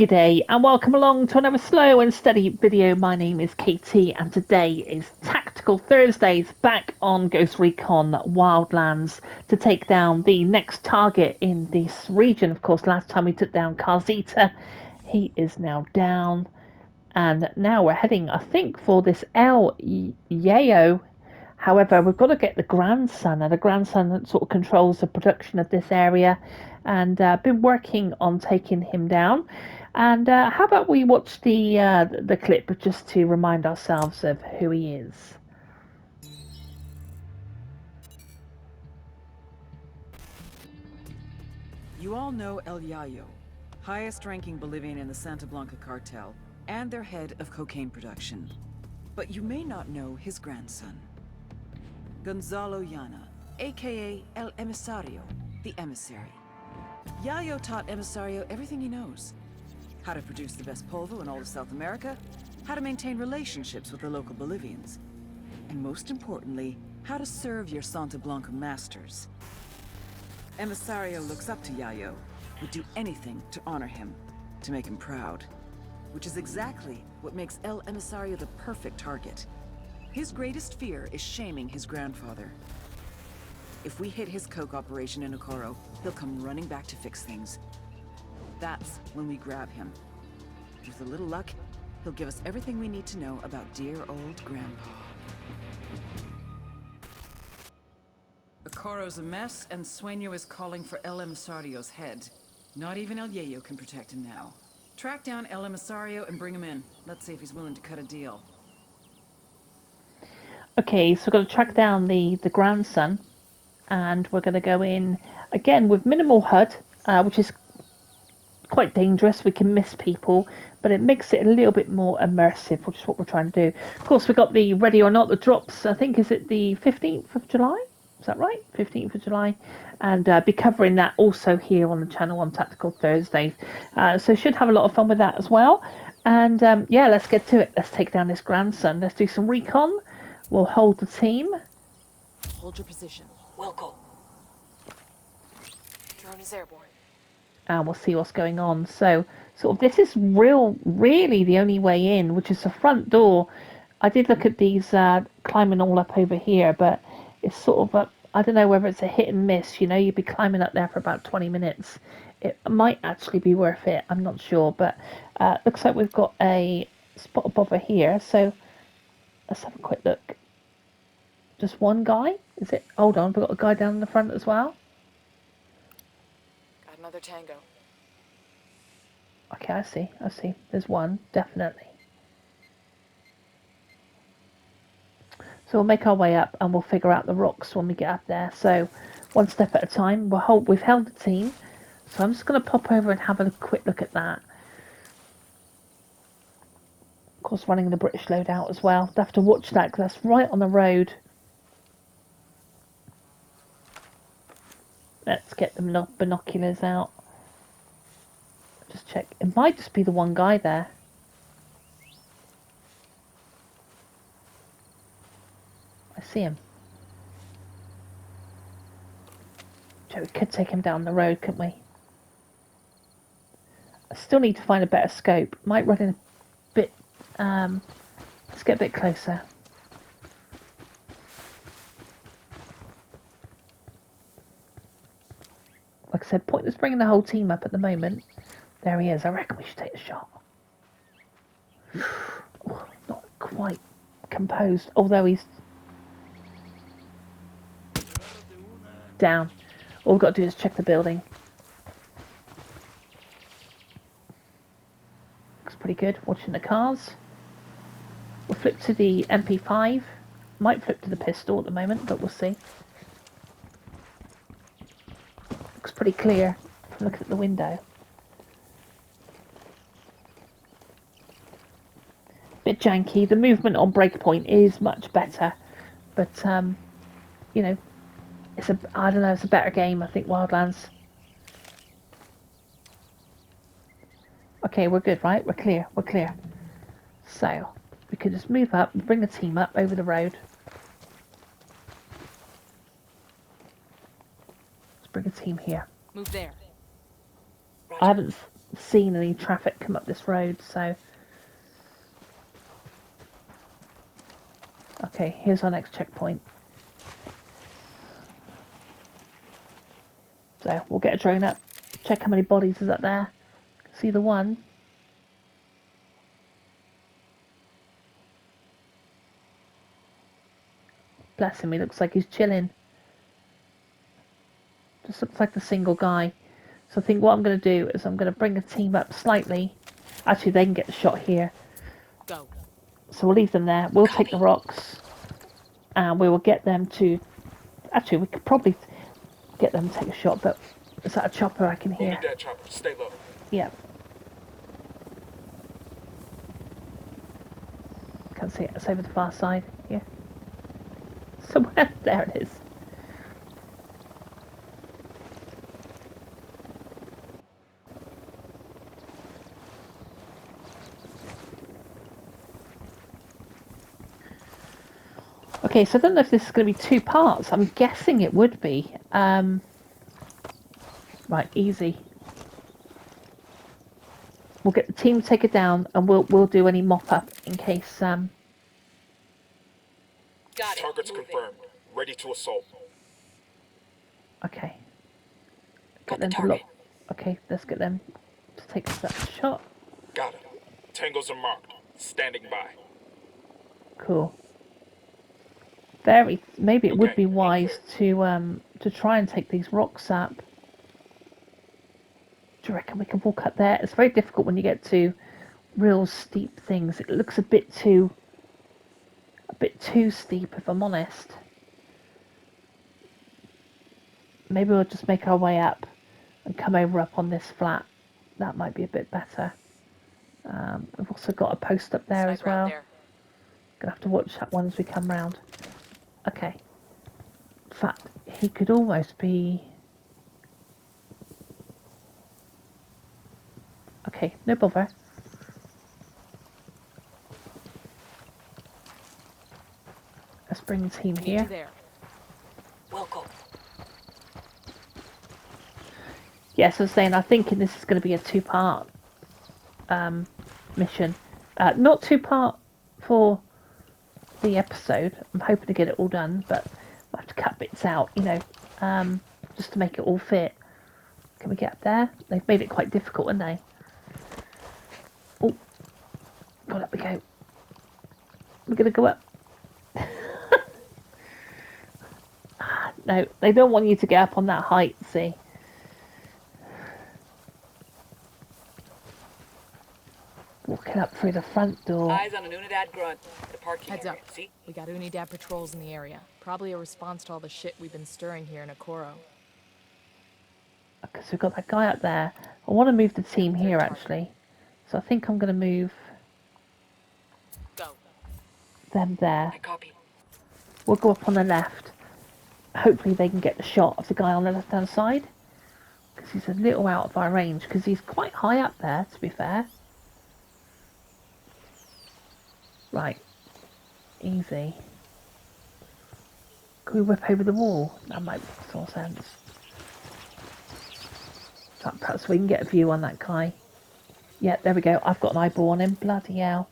G'day and welcome along to another slow and steady video. My name is Katie and today is Tactical Thursdays back on Ghost Recon Wildlands to take down the next target in this region. Of course, last time we took down Carzita, he is now down, and now we're heading, I think, for this Yayo. However, we've got to get the grandson, and the grandson that sort of controls the production of this area, and been working on taking him down. And how about we watch the clip just to remind ourselves of who he is. You all know El Yayo, highest-ranking Bolivian in the Santa Blanca Cartel, and their head of cocaine production. But you may not know his grandson, Gonzalo Yana, aka El Emisario, the Emissary. Yayo taught Emisario everything he knows. How to produce the best polvo in all of South America, how to maintain relationships with the local Bolivians, and most importantly, how to serve your Santa Blanca masters. Emisario looks up to Yayo, would do anything to honor him, to make him proud. Which is exactly what makes El Emisario the perfect target. His greatest fear is shaming his grandfather. If we hit his coke operation in Ocoro, he'll come running back to fix things. That's when we grab him. With a little luck, he'll give us everything we need to know about dear old Grandpa. Ocoro's a mess, and Sueño is calling for El Emisario's head. Not even El Yayo can protect him now. Track down El Emisario and bring him in. Let's see if he's willing to cut a deal. Okay, so we're going to track down the grandson, and we're going to go in again with minimal HUD, which is quite dangerous. We can miss people, but it makes it a little bit more immersive, which is what we're trying to do. Of course, we got the Ready or Not that drops, I think, is it the 15th of July? Is that right? 15th of July. And be covering that also here on the channel on Tactical Thursdays. So should have a lot of fun with that as well. And yeah, let's get to it. Let's take down this grandson. Let's do some recon. We'll hold the team. Hold your position. We'll go. Drone is airborne. And we'll see what's going on. So sort of this is really the only way in, which is the front door. I did look at these climbing all up over here, but it's sort of I don't know whether it's a hit and miss. You know, you'd be climbing up there for about 20 minutes. It might actually be worth it. I'm not sure, but looks like we've got a spot of bother here. So let's have a quick look. Just one guy? Is it? Hold on, we've got a guy down in the front as well. Got another tango. Okay, I see. There's one, definitely. So we'll make our way up and we'll figure out the rocks when we get up there. So one step at a time. We've held the team. So I'm just going to pop over and have a quick look at that. Of course, running the British loadout as well. I'll have to watch that because that's right on the road. Let's get the binoculars out. Just check. It might just be the one guy there. I see him. So we could take him down the road, couldn't we? I still need to find a better scope. Might run in a bit. Let's get a bit closer. Like I said, pointless bringing the whole team up at the moment. There he is. I reckon we should take a shot. Oh, not quite composed, although he's down. All we've got to do is check the building. Looks pretty good. Watching the cars. We'll flip to the MP5. Might flip to the pistol at the moment, but we'll see. Looks pretty clear from looking at the window. Bit janky. The movement on Breakpoint is much better, but you know, I don't know, it's a better game, I think, Wildlands. Okay, we're good, right? We're clear. So we could just move up and bring the team up over the road. Let's bring a team here. Move there. I haven't seen any traffic come up this road, so... Okay, here's our next checkpoint. So, we'll get a drone up, check how many bodies is up there. See the one. Bless him, he looks like he's chilling. Just looks like the single guy. So I think what I'm going to do is I'm going to bring the team up slightly. Actually, they can get the shot here. Go. So we'll leave them there. We'll take the rocks. And we will get them to... Actually, we could probably get them to take a shot, but is that a chopper I can hear? Only that chopper. Stay low. Yeah. Can't see it. It's over the far side. Yeah. Somewhere. There it is. Okay, so I don't know if this is going to be 2 parts. I'm guessing it would be. Right, easy. We'll get the team to take it down, and we'll do any mop up in case. Got it. Targets confirmed. Ready to assault. Okay. Got Get them the to look. target. Okay, let's get them to take that shot. Got it. Tangos are marked. Standing by. Cool. Maybe it would be wise to try and take these rocks up. Do you reckon we can walk up there? It's very difficult when you get to real steep things. It looks a bit too steep, if I'm honest. Maybe we'll just make our way up and come over up on this flat. That might be a bit better. We've also got a post up there as well. Gonna have to watch that one as we come round. Okay. In fact, he could almost be... Okay, no bother. Let's bring the team here. There. Welcome. Yes, I was saying, I think this is going to be a 2-part mission. Not 2-part for the episode. I'm hoping to get it all done, but I have to cut bits out, you know, just to make it all fit. Can we get up there? They've made it quite difficult, haven't they? Oh, God, up we go. We're going to go up. No, they don't want you to get up on that height, see? Walking up through the front door. Eyes on an Unidad grunt. The parking Heads area. up. See? We got Unidad patrols in the area. Probably a response to all the shit we've been stirring here in Ocoro. Okay, so we've got that guy up there. I want to move the team here, actually. So I think I'm going to move Go. them there. I copy. We'll go up on the left. Hopefully they can get the shot of the guy on the left-hand side. Because he's a little out of our range. Because he's quite high up there, to be fair. Right. Easy. Can we whip over the wall? That might make some sense. Perhaps we can get a view on that guy. Yeah, there we go. I've got an eyeball on him. Bloody hell.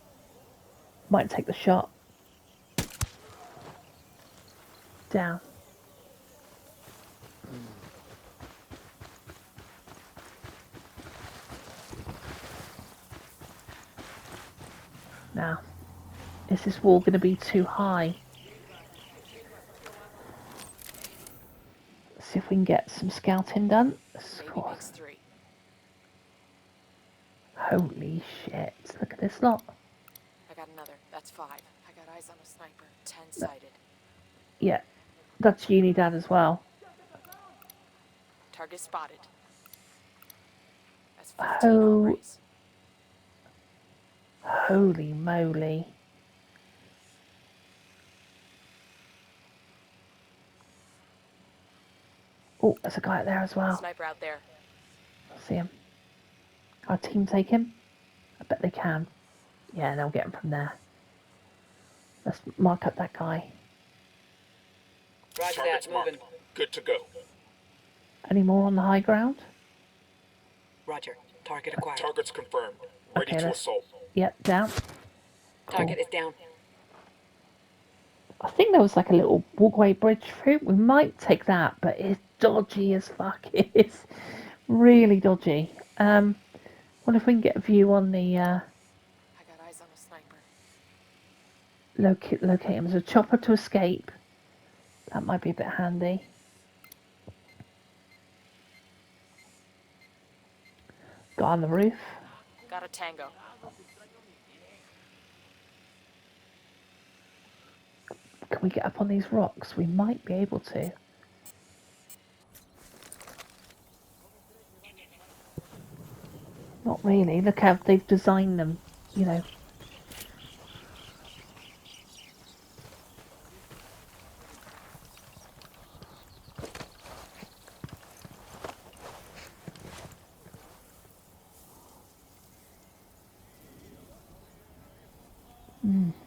Might take the shot. Down. Now, is this wall going to be too high? Let's see if we can get some scouting done. Maybe makes 3. Holy shit. Look at this lot. I got another. That's 5. I got eyes on a sniper. 10-sided. Yeah, that's Unidad as well. Target spotted. That's 15 Oh. hombres. Holy moly. Oh, there's a guy out there as well. Sniper out there. I see him. Our team take him? I bet they can. Yeah, they'll get him from there. Let's mark up that guy. Roger Targets that. marked. Moving. Good to go. Any more on the high ground? Roger. Target acquired. Target's confirmed. Ready Okay, to let's- assault. Yep, down. Target is down. I think there was like a little walkway bridge through. We might take that, but it's dodgy as fuck. It's really dodgy. What if we can get a view on the I got eyes on a sniper. locate him? There's a chopper to escape. That might be a bit handy. Got on the roof. Got a tango. Can we get up on these rocks? We might be able to. Not really. Look how they've designed them, you know.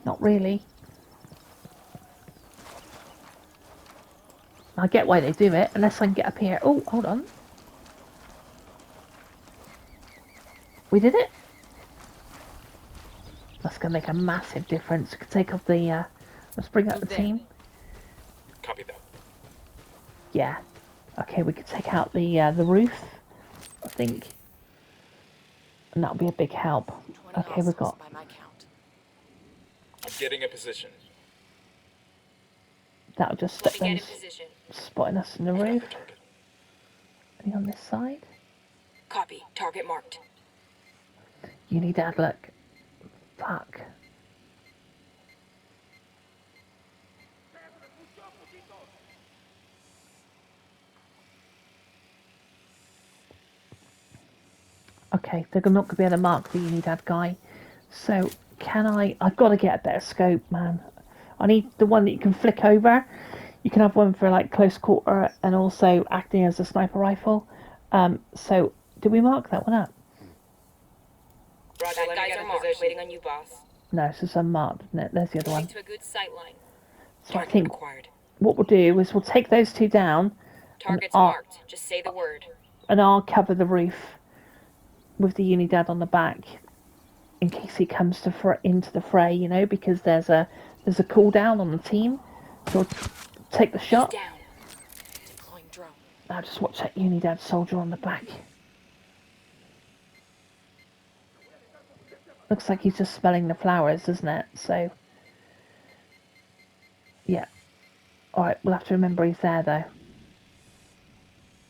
Not really. I get why they do it, unless I can get up here. Oh, hold on. We did it? That's going to make a massive difference. We could take off the, let's bring up the team. Copy that. Yeah. Okay, we could take out the roof, I think. And that'll be a big help. 20 Okay, we've hostiles got... by my count. I'm getting in position. That'll just stop them spotting us in the I've got roof. the target. Any on this side? Copy. Target marked. You need Dad, look. Fuck. Okay, they're not going to be able to mark the Unidad guy. So, can I've got to get a better scope, man. I need the one that you can flick over. You can have one for like close quarter and also acting as a sniper rifle. So, did we mark that one up? Roger, guys are marked. Waiting on you, boss. No, it's just unmarked, isn't it? There's the other one. To a good sight line. So I Target think acquired. what we'll do is we'll take those two down. Target's I'll- marked. Just say the word. And I'll cover the roof with the Unidad on the back in case he comes to into the fray, you know, because there's a cooldown on the team. So we'll take the shot. He's down. Deploying drone. Now just watch that Unidad soldier on the back. Looks like he's just smelling the flowers, doesn't it? So, yeah. Alright, we'll have to remember he's there, though.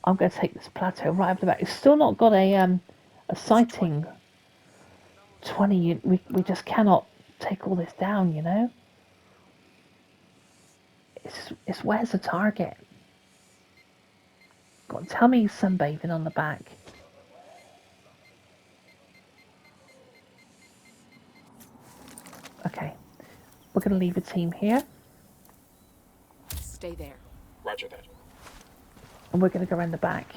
I'm going to take this plateau right up the back. It's still not got a sighting. 20, we just cannot take all this down, you know? It's where's the target? Go on, tell me he's sunbathing on the back. Okay, we're going to leave a team here. Stay there. Roger that. And we're going to go around the back.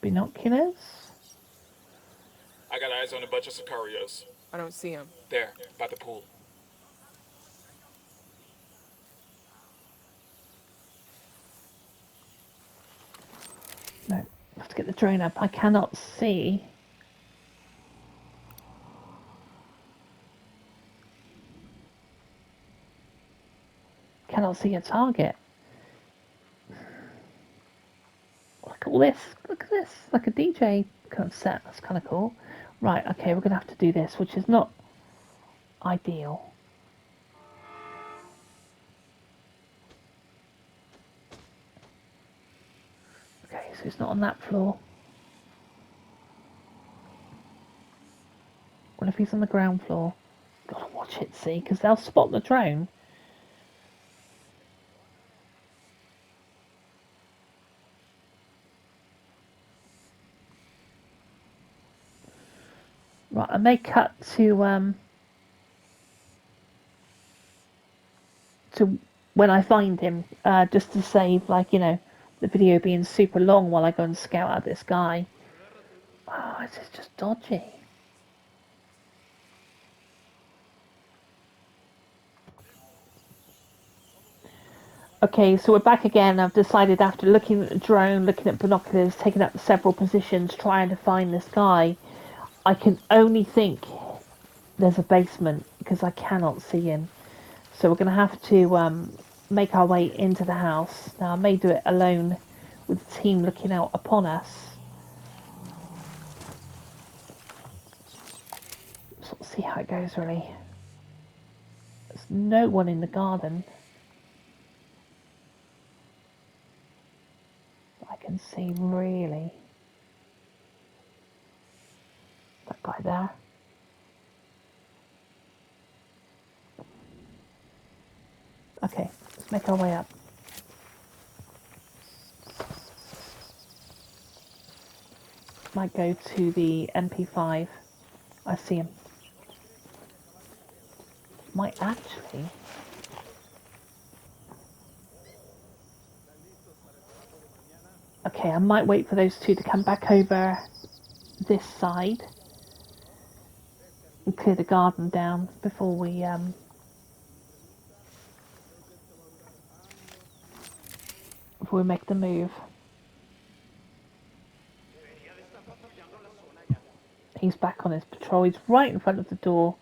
Binoculars? I got eyes on a bunch of Sicarios. I don't see him. There, by the pool. No, I have to get the drone up. I cannot see. Cannot see a target. Look at all this. Look at this. Like a DJ kind of set. That's kind of cool. Right, okay, we're going to have to do this, which is not ideal. Okay, so it's not on that floor. What if he's on the ground floor? Gotta watch it, see, because they'll spot the drone. Right, and they cut to when I find him, just to save, like, you know, the video being super long while I go and scout out this guy. Oh, this is just dodgy. Okay, so we're back again. I've decided after looking at the drone, looking at binoculars, taking up several positions, trying to find this guy, I can only think there's a basement because I cannot see him. So we're going to have to make our way into the house. Now, I may do it alone with the team looking out upon us. So let's see how it goes, really. There's no one in the garden I can see, really. That guy there. Okay, let's make our way up. Might go to the MP5. I see him. Might actually. Okay, I might wait for those two to come back over this side and clear the garden down before we make the move. He's back on his patrol. He's right in front of the door.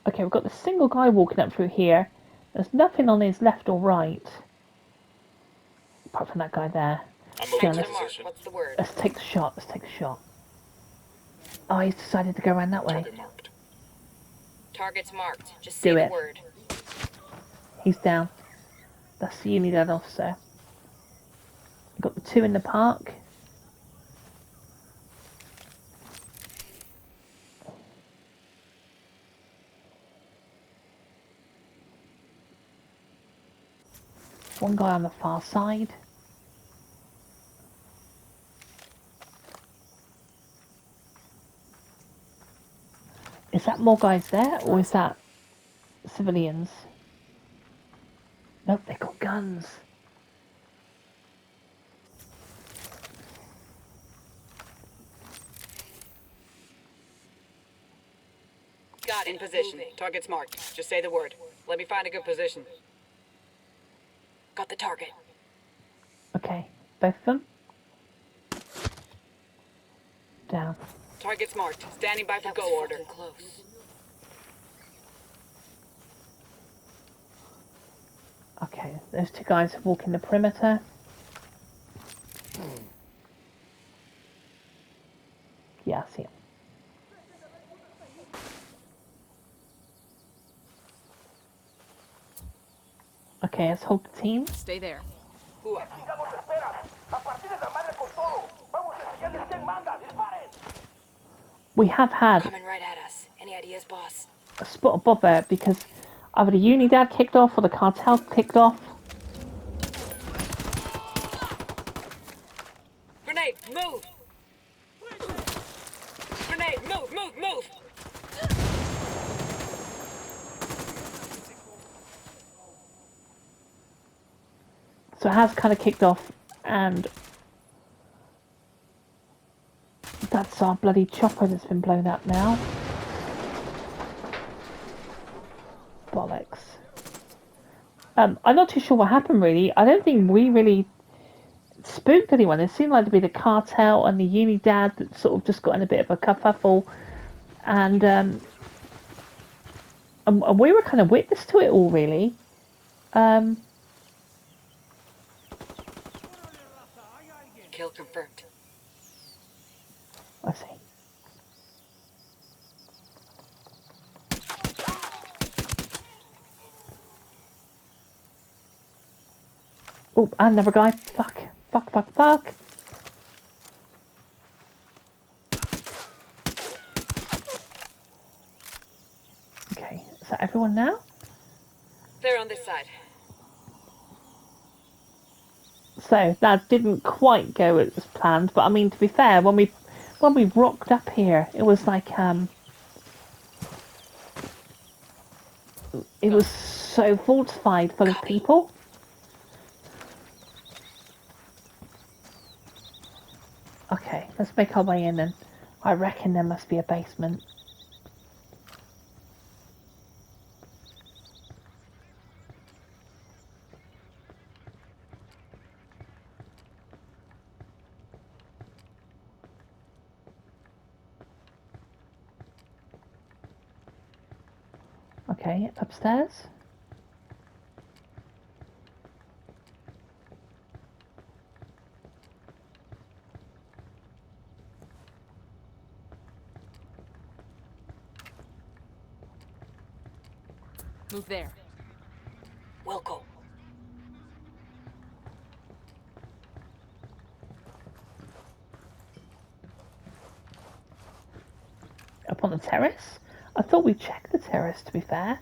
Okay, we've got the single guy walking up through here. There's nothing on his left or right. Apart from that guy there. I'm Yeah, moving to let's, position. What's the word? let's take the shot. Let's take the shot. Oh, he's decided to go around that way. Target marked. Target's marked. Just Do say it. the word. He's down. That's the Unidad officer. Got the two in the park. One guy on the far side. Is that more guys there, or is that civilians? Nope, they got guns. Got in position. Target's marked. Just say the word. Let me find a good position. Got the target. Okay, both of them. Down. Target's marked. Standing by for go order. Close. Okay, those two guys are walking the perimeter. Yeah, I see him. Okay, let's hold the team. Stay there. We have had Coming right at us. Any ideas, boss? a spot of bother because either the Unidad kicked off or the cartel kicked off. Grenade, move! Grenade, move, move, move! So it has kind of kicked off, and that's our bloody chopper that's been blown up now. Bollocks. I'm not too sure what happened, really. I don't think we really spooked anyone. It seemed like to be the cartel and the Unidad that sort of just got in a bit of a kerfuffle, and we were kind of witness to it all, really. Kill confirmed. I see. Oh, another guy. Fuck. Fuck, fuck, fuck. that everyone now? They're on this side. So that didn't quite go as planned, but I mean, to be fair, when we rocked up here, it was like it was so fortified, full of people. Okay, let's make our way in, and I reckon there must be a basement. Okay, upstairs. Move there. Wilco. Up on the terrace? I thought we checked the terrace, to be fair.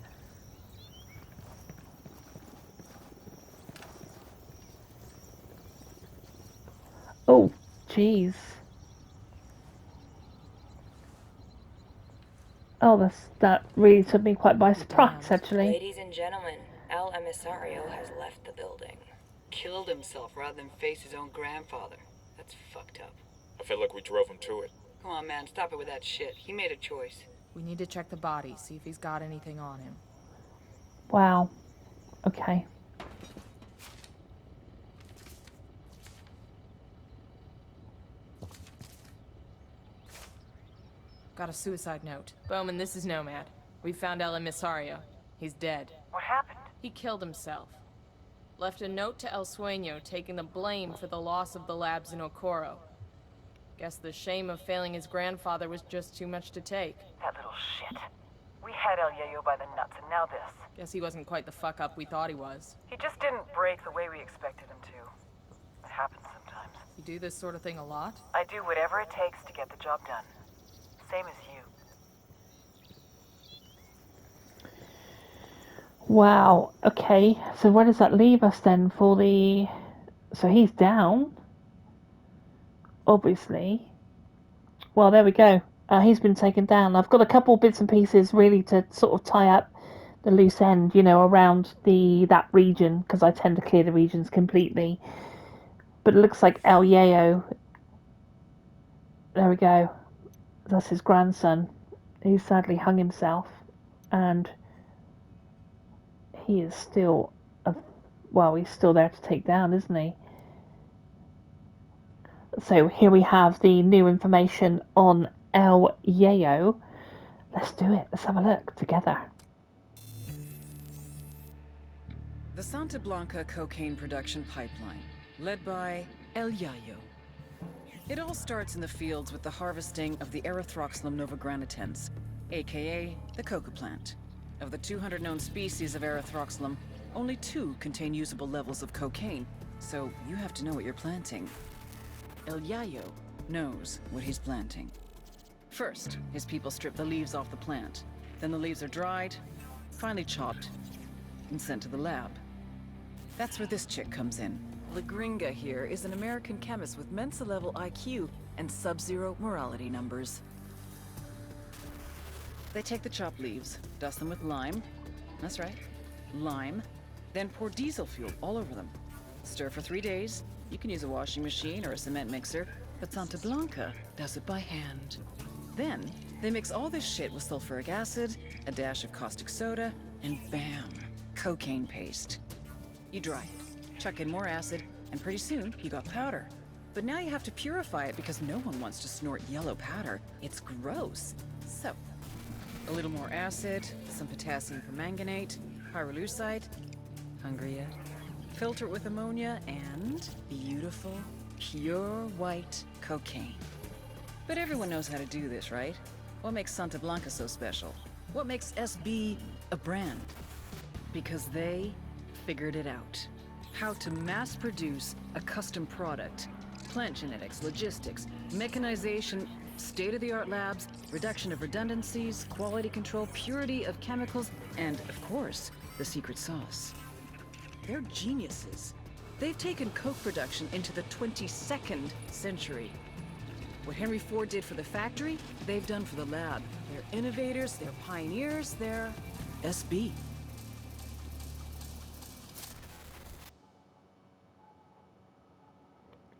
Oh, jeez. Oh, that really took me quite by surprise, actually. Ladies and gentlemen, El Emisario has left the building. Killed himself rather than face his own grandfather. That's fucked up. I feel like we drove him to it. Come on, man, stop it with that shit. He made a choice. We need to check the body, see if he's got anything on him. Wow. Okay. Got a suicide note. Bowman, this is Nomad. We found El Emisario. He's dead. What happened? He killed himself. Left a note to El Sueño taking the blame for the loss of the labs in Ocoro. Guess the shame of failing his grandfather was just too much to take. That little shit. We had El Yayo by the nuts, and now this. Guess he wasn't quite the fuck up we thought he was. He just didn't break the way we expected him to. It happens sometimes. You do this sort of thing a lot? I do whatever it takes to get the job done. Same as you. Wow. Okay. So where does that leave us then for the... So he's down. Obviously. Well, there we go. He's been taken down. I've got a couple bits and pieces really to sort of tie up the loose end, you know, around that region, because I tend to clear the regions completely. But it looks like El Yayo. There we go. That's his grandson. He sadly hung himself, and he is still he's still there to take down, isn't he? So here we have the new information on El Yayo. Let's do it. Let's have a look together. The Santa Blanca cocaine production pipeline, led by El Yayo. It all starts in the fields with the harvesting of the Erythroxylum novogranitens, aka the coca plant. Of the 200 known species of Erythroxylum, only 2 contain usable levels of cocaine, so you have to know what you're planting. El Yayo knows what he's planting. First, his people strip the leaves off the plant. Then the leaves are dried, finally chopped, and sent to the lab. That's where this chick comes in. La Gringa here is an American chemist with Mensa-level IQ and sub-zero morality numbers. They take the chopped leaves, dust them with lime. That's right, lime. Then pour diesel fuel all over them. Stir for 3 days. You can use a washing machine or a cement mixer, but Santa Blanca does it by hand. Then, they mix all this shit with sulfuric acid, a dash of caustic soda, and bam, cocaine paste. You dry it, chuck in more acid, and pretty soon you got powder. But now you have to purify it because no one wants to snort yellow powder. It's gross. So, a little more acid, some potassium permanganate, pyrolusite. Hungry yet? Filter it with ammonia and beautiful, pure white cocaine. But everyone knows how to do this, right? What makes Santa Blanca so special? What makes SB a brand? Because they figured it out. How to mass produce a custom product. Plant genetics, logistics, mechanization, State-of-the-art labs, reduction of redundancies, quality control, purity of chemicals, and, of course, the secret sauce. They're geniuses. They've taken coke production into the 22nd century. What Henry Ford did for the factory, they've done for the lab. They're innovators, they're pioneers, they're SB.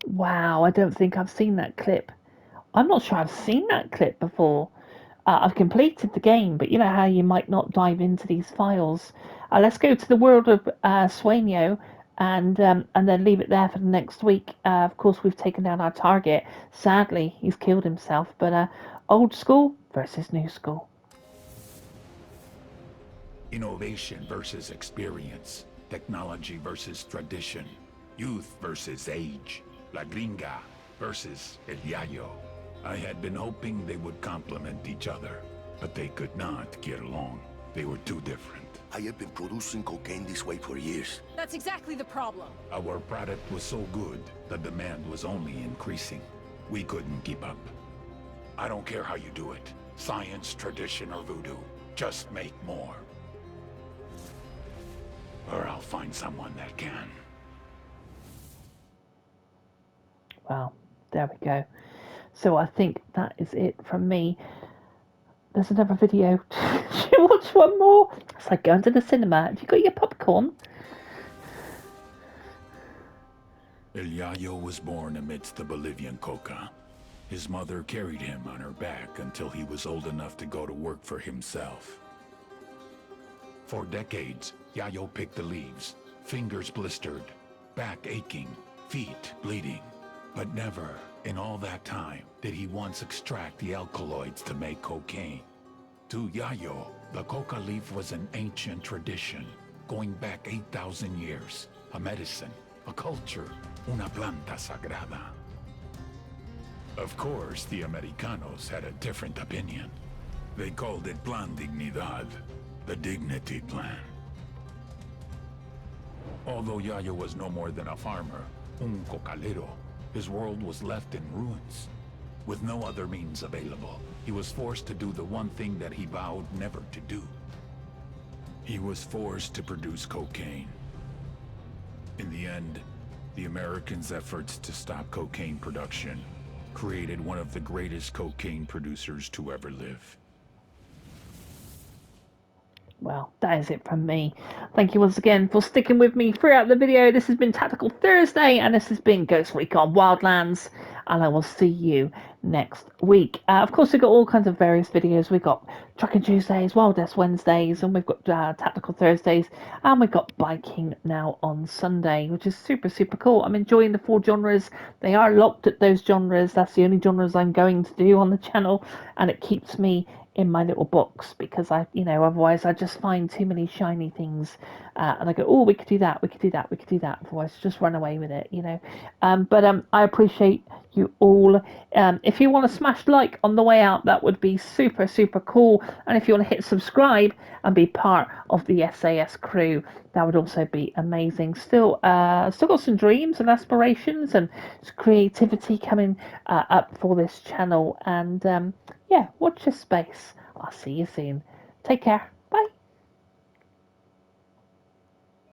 Wow, I don't think I've seen that clip. I'm not sure I've seen that clip before. I've completed the game, but you know how you might not dive into these files. Let's go to the world of Sueño and then leave it there for the next week. Of course, we've taken down our target. Sadly, he's killed himself, but old school versus new school. Innovation versus experience. Technology versus tradition. Youth versus age. La Gringa versus El Yayo. I had been hoping they would complement each other, but they could not get along. They were too different. I have been producing cocaine this way for years. That's exactly the problem. Our product was so good, the demand was only increasing. We couldn't keep up. I don't care how you do it. Science, tradition, or voodoo. Just make more. Or I'll find someone that can. Well, there we go. So I think that is it from me. There's another video. Should you watch one more? It's like going to the cinema. Have you got your popcorn? El Yayo was born amidst the Bolivian coca. His mother carried him on her back until he was old enough to go to work for himself. For decades, Yayo picked the leaves, fingers blistered, back aching, feet bleeding. But never, in all that time, did he once extract the alkaloids to make cocaine. To Yayo, the coca leaf was an ancient tradition, going back 8,000 years. A medicine, a culture, una planta sagrada. Of course, the Americanos had a different opinion. They called it Plan Dignidad, the dignity plan. Although Yayo was no more than a farmer, un cocalero, his world was left in ruins. With no other means available, he was forced to do the one thing that he vowed never to do. He was forced to produce cocaine. In the end, the Americans' efforts to stop cocaine production created one of the greatest cocaine producers to ever live. Well, that is it from me. Thank you once again for sticking with me throughout the video. This has been Tactical Thursday, and this has been Ghost Recon Wildlands, and I will see you next week. Of course, we've got all kinds of various videos. We've got Trucking Tuesdays, Wild West Wednesdays, and we've got Tactical Thursdays, and we've got Biking now on Sunday, which is super, super cool. I'm enjoying the 4 genres. They are locked at those genres. That's the only genres I'm going to do on the channel, and it keeps me in my little box, because otherwise I just find too many shiny things, and I go, oh, we could do that, we could do that, we could do that. Otherwise, just run away with it, But I appreciate you all. If you want to smash like on the way out, that would be super, super cool. And if you want to hit subscribe and be part of the SAS crew, that would also be amazing. Still got some dreams and aspirations and creativity coming up for this channel, and yeah, watch your space. I'll see you soon. Take care.